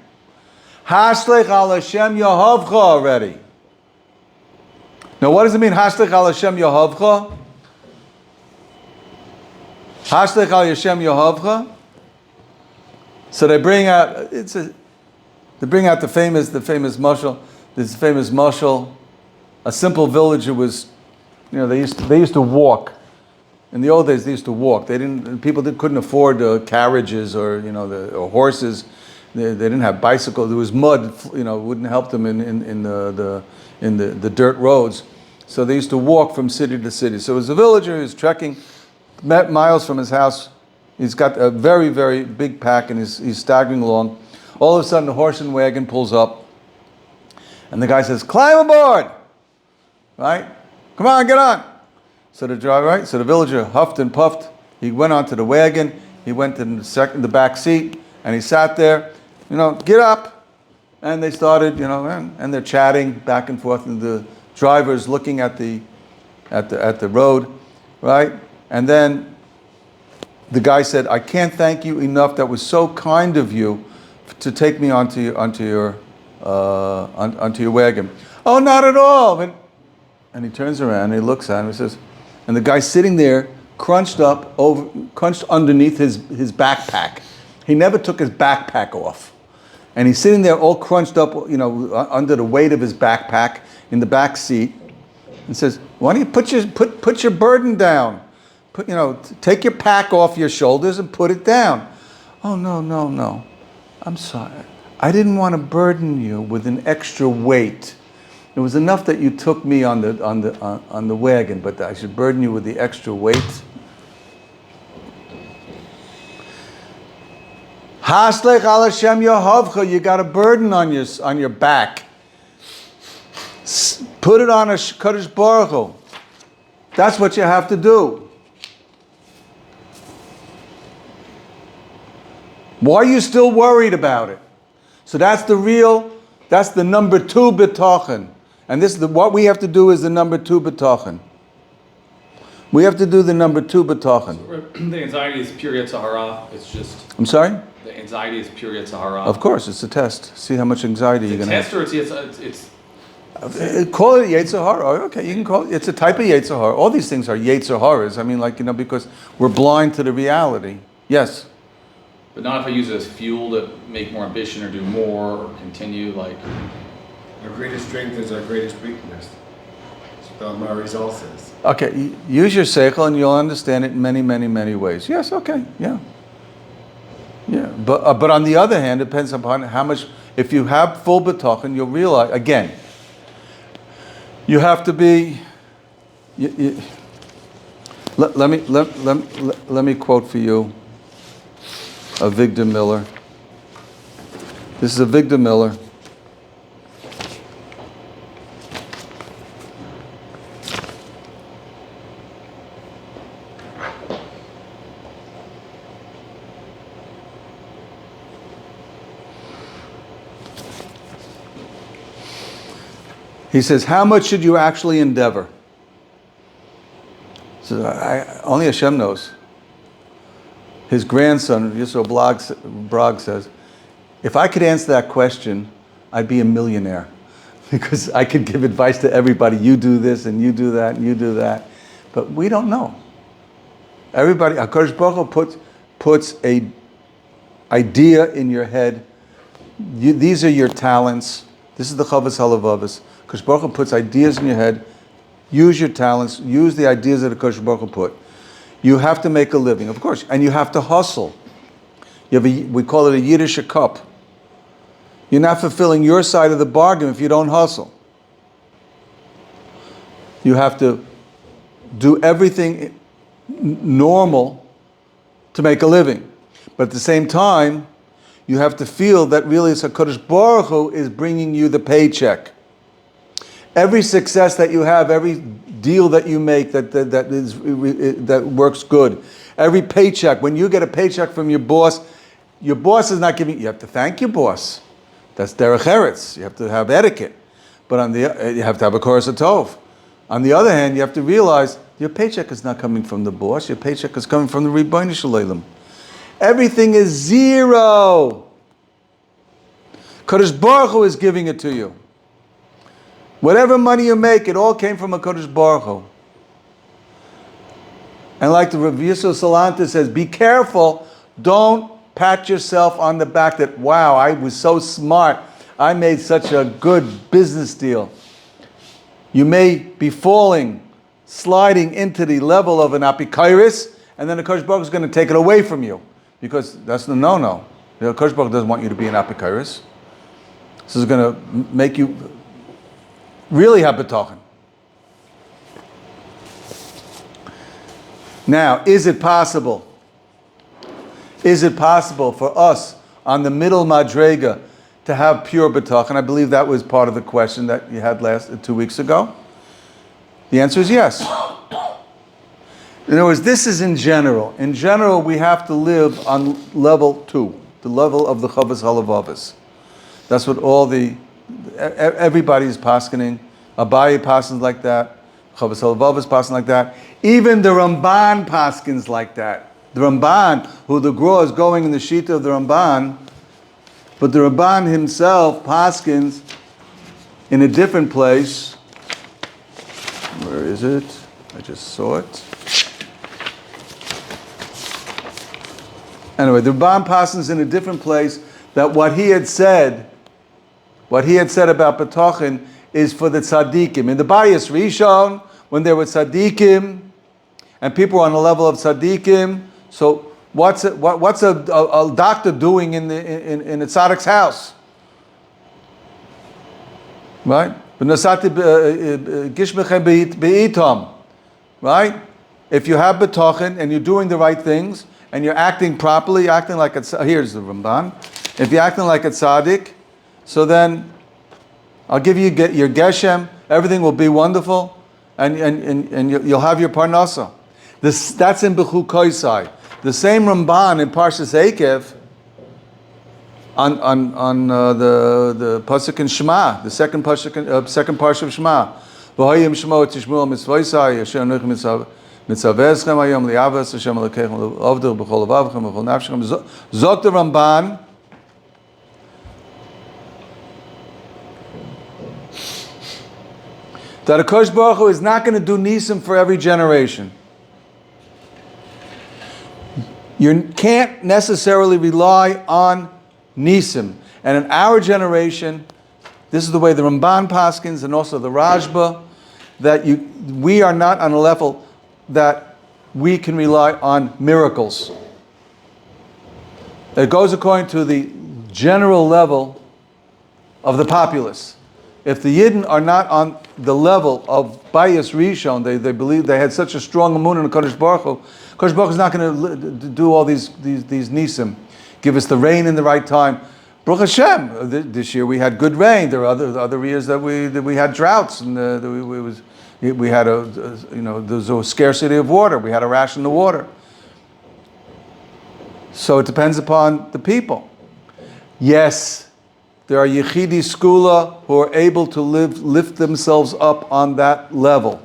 Hashlech al Hashem Yehovcha already. Now what does it mean, Hashlech al Hashem Yehovcha? Hashlech al Hashem Yehovcha? So they bring out the famous mashal. This famous mashal. A simple villager was, they used to walk. In the old days, they used to walk. People couldn't afford carriages or or horses. They didn't have bicycles. There was mud, wouldn't help them in the dirt roads. So they used to walk from city to city. So as a villager, he was trekking miles from his house. He's got a very, very big pack and he's staggering along. All of a sudden, the horse and wagon pulls up. And the guy says, climb aboard! Right? Come on, get on! So the driver, right? So the villager huffed and puffed. He went onto the wagon. He went in the back seat. And he sat there, get up. And they started, and they're chatting back and forth. And the driver's looking at the road, right? And then the guy said, I can't thank you enough. That was so kind of you to take me onto your wagon. Oh, not at all. And he turns around and he looks at him and says, and the guy's sitting there crunched underneath his backpack. He never took his backpack off. And he's sitting there all crunched up, under the weight of his backpack in the back seat and says, why don't you put your burden down? Take your pack off your shoulders and put it down. Oh, no. I'm sorry. I didn't want to burden you with an extra weight. It was enough that you took me on the wagon, but I should burden you with the extra weight. Haslech al Hashem Yehovcha. You got a burden on your back. Put it on a Kadosh Baruch Hu. That's what you have to do. Why are you still worried about it? So that's the number 2 bitachon. And what we have to do is the number 2 bitachon. We have to do the number 2 bitachon. So the anxiety is pure Yetzer Hara. It's just. I'm sorry? The anxiety is pure Yetzer Hara. Of course, it's a test. See how much anxiety you're going to have. Test or it's call it Yetzer Hara. Okay, you can call it. It's a type of Yetzer Hara. All these things are Yetzer Haras. I mean, because we're blind to the reality. Yes. But not if I use it as fuel to make more ambition or do more or continue Our greatest strength is our greatest weakness. That's what my result says. Okay, use your seichel and you'll understand it in many, many, many ways. Yes, okay, yeah. Yeah, but on the other hand, it depends upon how much, if you have full bitachon, you'll realize, again, you have to be, let me quote for you Avigdor Miller. This is a Victor Miller. He says, how much should you actually endeavor? So only Hashem knows. His grandson, Yisro Brog says, if I could answer that question, I'd be a millionaire. Because I could give advice to everybody. You do this, and you do that, and you do that. But we don't know. Everybody, HaKadosh Baruch Hu puts a idea in your head. These are your talents. This is the Chavos Halavavos. HaKadosh Baruch Hu puts ideas in your head. Use your talents. Use the ideas that HaKadosh Baruch Hu put. You have to make a living, of course, and you have to hustle. We call it a Yiddish cup. You're not fulfilling your side of the bargain if you don't hustle. You have to do everything normal to make a living. But at the same time, you have to feel that really it's HaKadosh Baruch Hu is bringing you the paycheck. Every success that you have, every deal that you make that works good, every paycheck, when you get a paycheck from your boss is not giving, you have to thank your boss. That's derech eretz. You have to have etiquette. But you have to have a chorus of tov. On the other hand, you have to realize your paycheck is not coming from the boss. Your paycheck is coming from the Ribbono Shel Olam. Everything is zero. Kadosh Baruch Hu is giving it to you. Whatever money you make, it all came from a Kadosh Baruch Hu. And like the Rav Yisrael Salanta says, be careful. Don't pat yourself on the back that, wow, I was so smart. I made such a good business deal. You may be sliding into the level of an apikairis, and then the Kadosh Baruch Hu is going to take it away from you. Because that's the no-no. The Kadosh Baruch Hu doesn't want you to be an apikairis. This is going to make you really have bitachon. Now, is it possible? Is it possible for us on the middle madrega to have pure bitachon? I believe that was part of the question that you had 2 weeks ago. The answer is yes. In other words, this is in general. In general, we have to live on level 2, the level of the Chavos Halavavos. That's what everybody is paskening. Abaye paskens like that. Chavos Halavavos paskens like that. Even the Ramban paskens like that. The Ramban, who the Gra is going in the Shita of the Ramban, but the Ramban himself paskens in a different place. Where is it? I just saw it. Anyway, the Ramban paskens in a different place that what he had said about Bitachon is for the tzaddikim. In the Bayis Rishon, when there were tzaddikim, and people were on the level of tzaddikim, so what's a doctor doing in a tzaddik's house? Right? Right? If you have bitachon and you're doing the right things and you're acting properly, acting like here's the Ramban. If you're acting like a tzaddik, so then I'll give you your geshem. Everything will be wonderful, and you'll have your parnasa. That's in B'chu Koisai. The same Ramban in Parshas Eikev on the pasuk in Shema, the second parsha of Shema. V'hoyim Shema tishmu mitzvoisai asher anuch mitzavezchem hayom li'avas Hashem Elokeichem l'avdil b'chol levavchem b'chol nafshechem. Zok the Ramban. That HaKadosh Baruch Hu is not going to do nisim for every generation. You can't necessarily rely on nisim. And in our generation, this is the way the Ramban paskins and also the Rashba, that we are not on a level that we can rely on miracles. It goes according to the general level of the populace. If the Yidden are not on the level of Bayis Rishon, they believe they had such a strong emunah in the Kadosh Baruch Hu. Kadosh Baruch Hu is not going to do all these nisim. Give us the rain in the right time. Baruch Hashem, this year we had good rain. There are other years that we had droughts, and we had there was a scarcity of water. We had to ration the water. So it depends upon the people. Yes, there are Yechidi Skula who are able to lift themselves up on that level.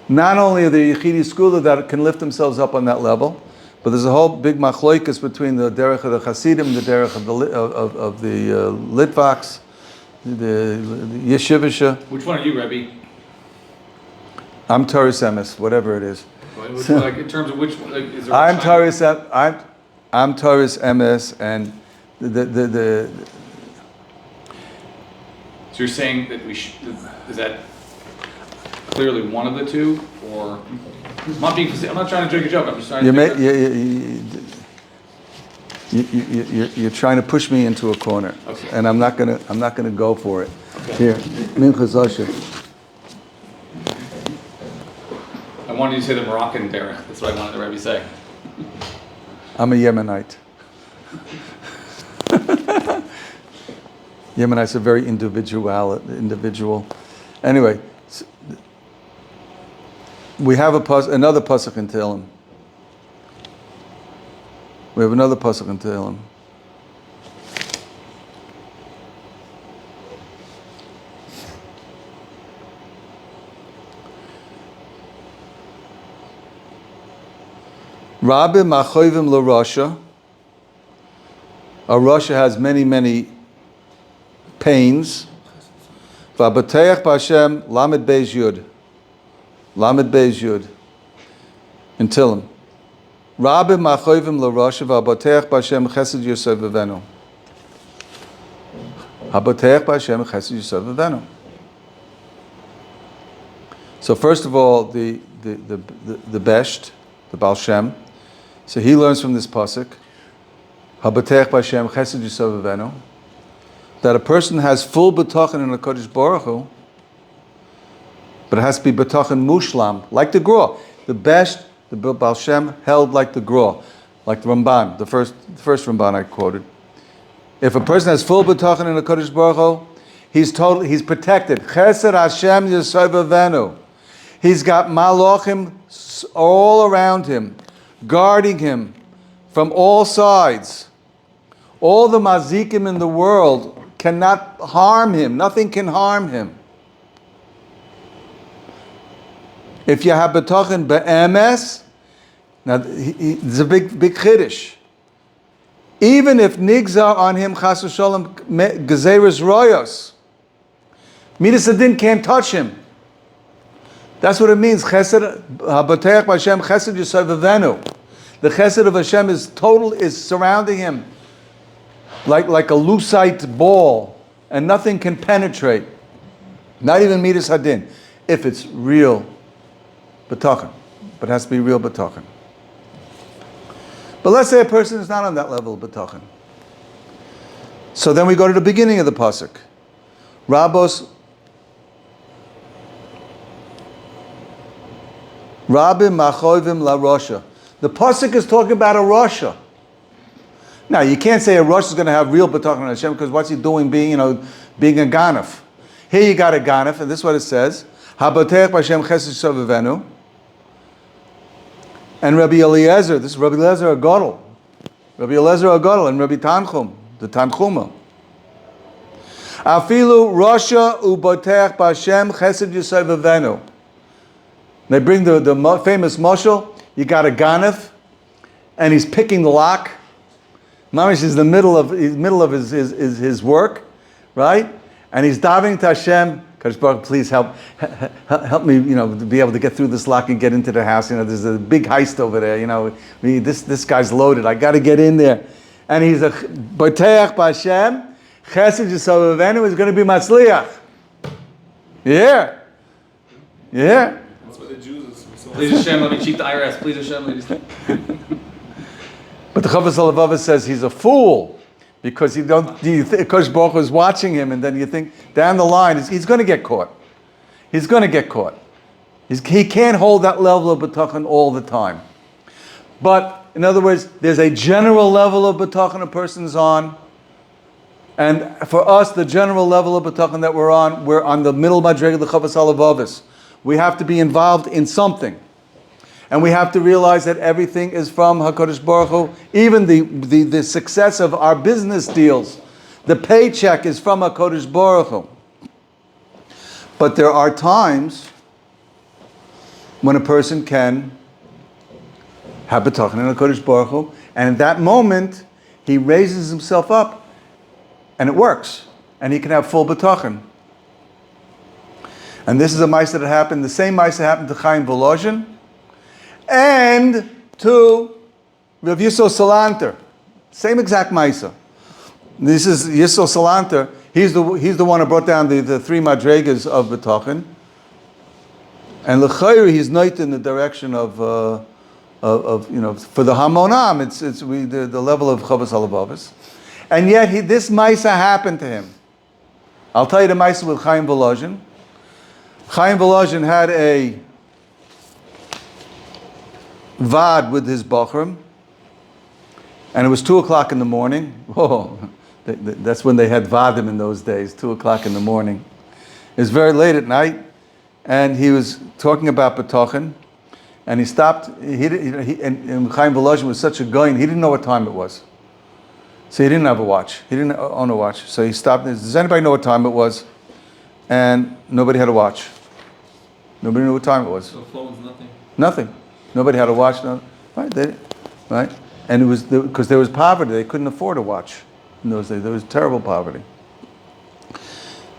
Not only are there Yechidi Skula that can lift themselves up on that level, but there's a whole big machloikas between the derech of the Hasidim, the derech of the Litvaks, the Yeshivisha. Which one are you, Rebbe? I'm Taurus Emes, whatever it is. Like in terms of which one? Like, is there I'm Taurus Emes, and the. So you're saying that is that clearly one of the two, or I'm not trying to joke a joke. I'm just trying to. You're trying to push me into a corner, Okay. and I'm not gonna go for it. Okay. Here, Minchas Asher. I wanted you to say the Moroccan derech. That's what I wanted the Rebbe to say. I'm a Yemenite. Yemenites are very individual. Anyway, we have another pasuk in Tehillim. We have another pasuk in Tehillim. Rabbi Machoivim LaRasha. A Rasha has many pains. V'abateach b'Hashem Lamed Beis Yud. Lamed Beis Yud. In Tehillim. Rabbi Machoivim LaRasha v'abateach b'Hashem Chesed Yosef V'Venu. Habateach b'Hashem Chesed Yosef V'Venu. So first of all, the Besht, the Baal Shem. So he learns from this pasuk, Habateach b'Hashem Chesed Yosef V'Venu, that a person has full bitachon in the Kodesh Baruch Hu, but it has to be bitachon mushlam, like the Gra. The Besht, the Baal Shem held like the Gra, like the Ramban, the first Ramban I quoted. If a person has full bitachon in the Kodesh Baruch Hu, he's protected. Chesed Hashem Yosef V'Venu. He's got malachim all around him, guarding him from all sides. All the mazikim in the world cannot harm him. Nothing can harm him. If you have betachin be'emes, now there's a big chiddush. Even if nigzar on him chas v'sholem gezeres royos, midas adin can't touch him. That's what it means. Chesed habateach b'Hashem chesed Yosef V'Venu. The chesed of Hashem is surrounding him like a lucite ball, and nothing can penetrate. Not even midas hadin, if it's real betachin. But it has to be real betachin. But let's say a person is not on that level of betachin. So then we go to the beginning of the pasuk. Rabbi Machoivim La Rasha. The pasuk is talking about a Rasha. Now you can't say a Rasha is going to have real betachon on Hashem, because what's he doing being a ganef? Here you got a ganef, and this is what it says: Habateach b'Hashem Chesed Yosef V'Venu. And Rabbi Eliezer, this is Rabbi Eliezer Agadol, Rabbi Eliezer Agadol, and Rabbi Tanchum, the Tanchuma. Afilu Rasha ubateach b'Hashem Chesed Yosef V'Venu. They bring the famous mashal. You got a ganef, and he's picking the lock. Mamish is the middle of his work, right? And he's davening to Hashem. Kadosh Baruch, please help me, to be able to get through this lock and get into the house. There's a big heist over there. This guy's loaded. I got to get in there. And he's a Bateach B'Hashem Chesed Yosef V'Venu is going to be Matzliach. Yeah. That's what the Jews are. Please Hashem, let me cheat the IRS. Please Hashem, ladies. But the Chavos Halavava says he's a fool, because Kodesh Baruch Hu is watching him, and then you think down the line he's going to get caught. He's going to get caught. He can't hold that level of betachon all the time. But in other words, there's a general level of betachon a person's on, And for us, the general level of Bitachon that we're on the middle Madrega, the Chavas Halavavis. We have to be involved in something. And we have to realize that everything is from HaKadosh Baruch Hu. Even the success of our business deals, the paycheck is from HaKadosh Baruch Hu. But there are times when a person can have Bitachon in HaKadosh Baruch Hu, and in that moment, he raises himself up, and it works. And he can have full Bitachon. And this is a Maisa that happened, the same Maisa happened to Chaim Volozhin, and to Rav Yisro Salanter. Same exact Maisa. This is Yisro Salanter. He's the one who brought down the three Madregas of Bitachon. And L'chayri, he's not in the direction of for the Hamonam, it's the level of Chavas Halavavis. And yet this Maisa happened to him. I'll tell you the Maisa with Chaim Volozhin. Chaim Volozhin had a vad with his Bachrim, and it was 2 o'clock in the morning. Whoa, that's when they had vadim in those days, 2 o'clock in the morning. It was very late at night, and he was talking about Bitachon, and he stopped. And Chaim Volozhin was such a goyin, he didn't know what time it was. So he didn't have a watch. He didn't own a watch. So he stopped. Does anybody know what time it was? And nobody had a watch. Nobody knew what time it was. No phones, nothing. Nothing. Nobody had a watch. No, right? Right? And it was because there was poverty. They couldn't afford a watch in those days. There was terrible poverty.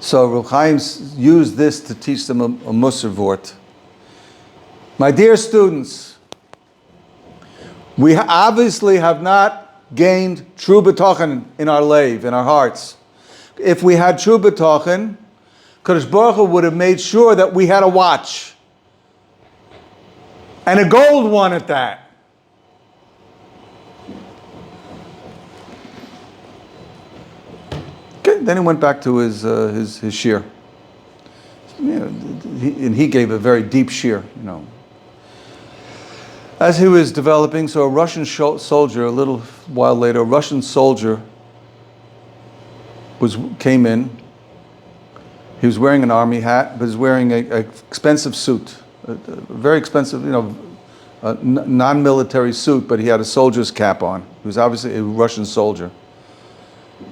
So Reb Chaim used this to teach them a Musar Vort. My dear students, we obviously have not gained true Bitachon in our leiv, in our hearts. If we had true Bitachon, Kadosh Baruch Hu would have made sure that we had a watch. And a gold one at that. Okay, then he went back to his shir. He gave a very deep shir, As he was developing, so a Russian soldier, a little while later, a Russian soldier came in. He was wearing an army hat, but he was wearing an expensive suit, a very expensive, non-military suit, but he had a soldier's cap on. He was obviously a Russian soldier.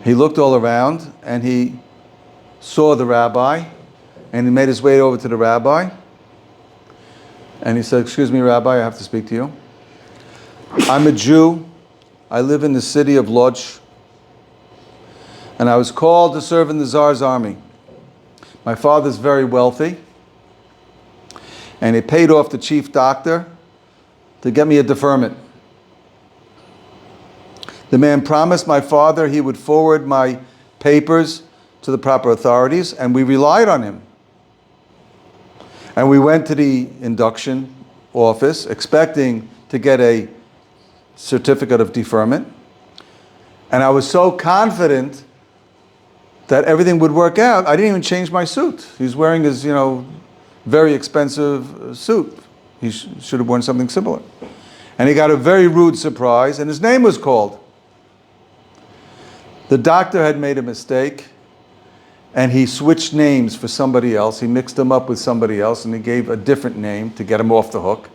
He looked all around, and he saw the rabbi, and he made his way over to the rabbi, and he said, "Excuse me, Rabbi, I have to speak to you. I'm a Jew. I live in the city of Lodz, and I was called to serve in the Tsar's army. My father's very wealthy, and he paid off the chief doctor to get me a deferment. The man promised my father he would forward my papers to the proper authorities, and we relied on him. And we went to the induction office expecting to get a certificate of deferment. And I was so confident that everything would work out, I didn't even change my suit. He was wearing his, very expensive suit. He should have worn something similar. And he got a very rude surprise, and his name was called. The doctor had made a mistake, and he switched names for somebody else. He mixed them up with somebody else, and he gave a different name to get him off the hook.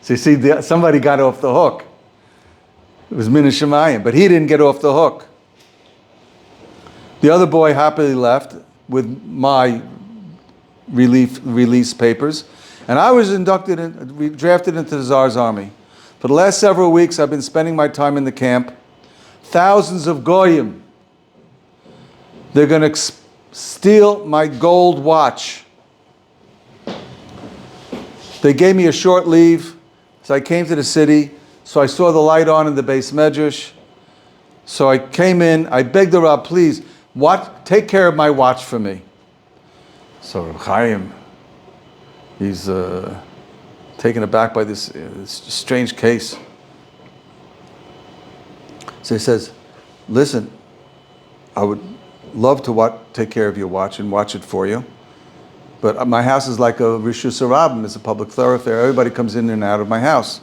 So you see, somebody got off the hook. It was Min Shemayim, but he didn't get off the hook. The other boy happily left with my release papers, and I was drafted into the Tsar's army. For the last several weeks, I've been spending my time in the camp. Thousands of goyim. They're going to steal my gold watch. They gave me a short leave, so I came to the city. So I saw the light on in the Beis Medrash. So I came in. I begged the Rab, please, take care of my watch for me. So Reb Chaim, he's taken aback by this strange case. So he says, listen, I would love to take care of your watch and watch it for you, but my house is like a Rishus Harabim. It's a public thoroughfare. Everybody comes in and out of my house.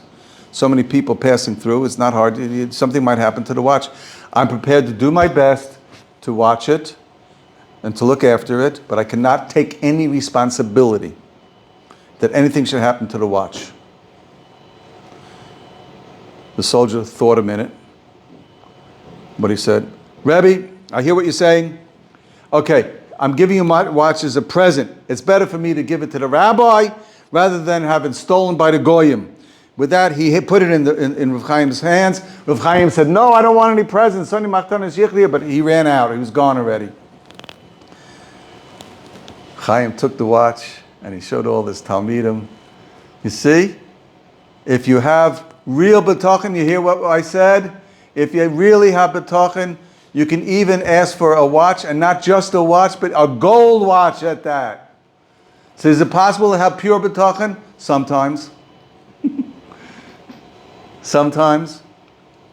So many people passing through. It's not hard. Something might happen to the watch. I'm prepared to do my best to watch it and to look after it, but I cannot take any responsibility that anything should happen to the watch. The soldier thought a minute, but he said, Rebbe, I hear what you're saying. Okay, I'm giving you my watch as a present. It's better for me to give it to the rabbi rather than have it stolen by the goyim. With that, he put it in Rav Chaim's hands. Rav Chaim said, no, I don't want any presents. But he ran out. He was gone already. Chaim took the watch and he showed all this Talmidim. You see, if you have real Bitachon, you hear what I said? If you really have Bitachon, you can even ask for a watch, and not just a watch, but a gold watch at that. So is it possible to have pure Bitachon? Sometimes. Sometimes.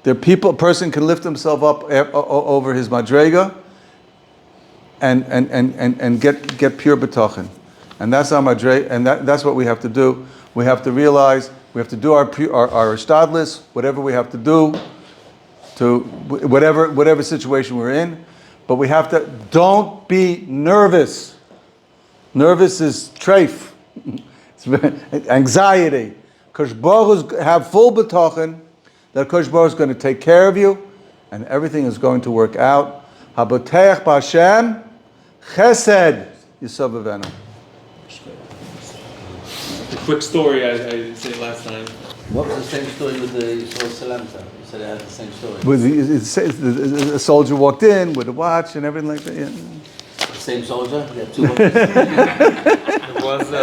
A person can lift himself up over his madrega and get pure Bitachon. And that's our madrega, and that's what we have to do. We have to realize, we have to do our ishtadlis, whatever we have to do, to whatever situation we're in, but we have to, don't be nervous. Nervous is treif. It's anxiety. Kosh Baruch Hu have full bitachon that Kosh Baruch Hu is going to take care of you and everything is going to work out. Haboteach b'Hashem chesed yisavavenu. A quick story I didn't say last time. What was the same story with the Yisrael Salamta? You said it had the same story. A soldier walked in with a watch and everything like that. Yeah. The same soldier? You have two watches? It was,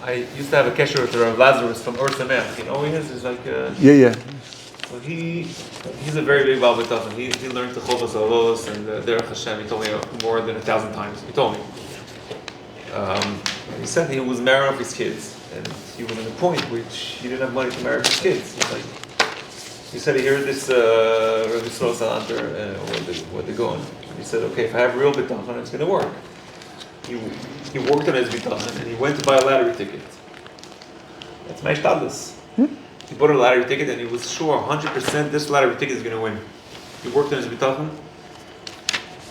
I used to have a kesher with Rav Lazarus from Ur Sameach. You know who he is? He's like, Yeah. so he's a very big Baal Bitachon. He learned the Chovas Avos and the Derech Hashem. He told me more than 1,000 times. He told me. He said he was married off his kids, and he was at a point which he didn't have money to marry his kids. He said he heard this Rabbi Yisrael Salanter, where they're going. He said, okay, if I have real bitachon, it's going to work. He worked on his bitachon, and he went to buy a lottery ticket. That's my shtadlis. He bought a lottery ticket, and he was sure 100% this lottery ticket is going to win. He worked on his bitachon,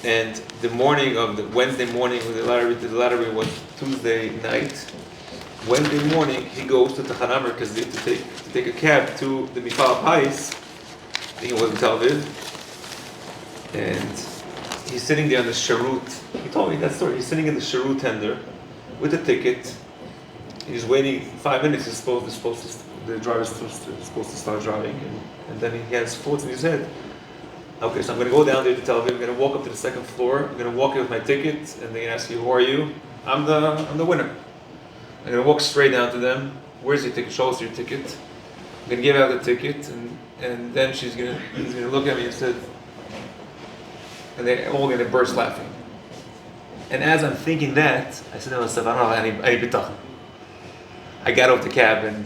and the morning of the Wednesday morning, when the lottery was Tuesday night. Wednesday morning, he goes to Tachana Merkazit to take a cab to the Mifal Pais. I think it was in Tel Aviv. And he's sitting there on the Sharut. He told me that story. He's sitting in the Sharut tender with a ticket. He's waiting 5 minutes. The driver's supposed to start driving. And then he has thoughts in his head. Okay, so I'm going to go down there to Tel Aviv. I'm going to walk up to the second floor. I'm going to walk in with my ticket. And they're going to ask you, who are you? I'm the winner. I'm going to walk straight down to them. Where's your ticket? Show us your ticket. I'm going to give out the ticket, and then he's going to look at me and said, and they're all going to burst laughing. And as I'm thinking that, I said to myself, I don't know any bitachon. I got off the cab and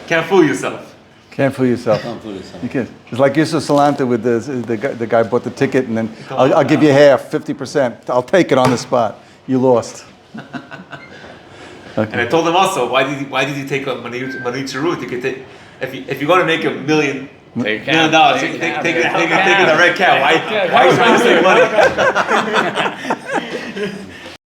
can't fool yourself. Can't fool yourself. Don't fool yourself. You can't. It's like Yusuf Salanta with the guy bought the ticket and then I'll give you half, 50%. I'll take it on the spot. You lost. Okay. And I told him also, why did you take a Manit route? You could take, if you're going to make $1 million, Take $1 million, take a red cow. Why are you trying to save money?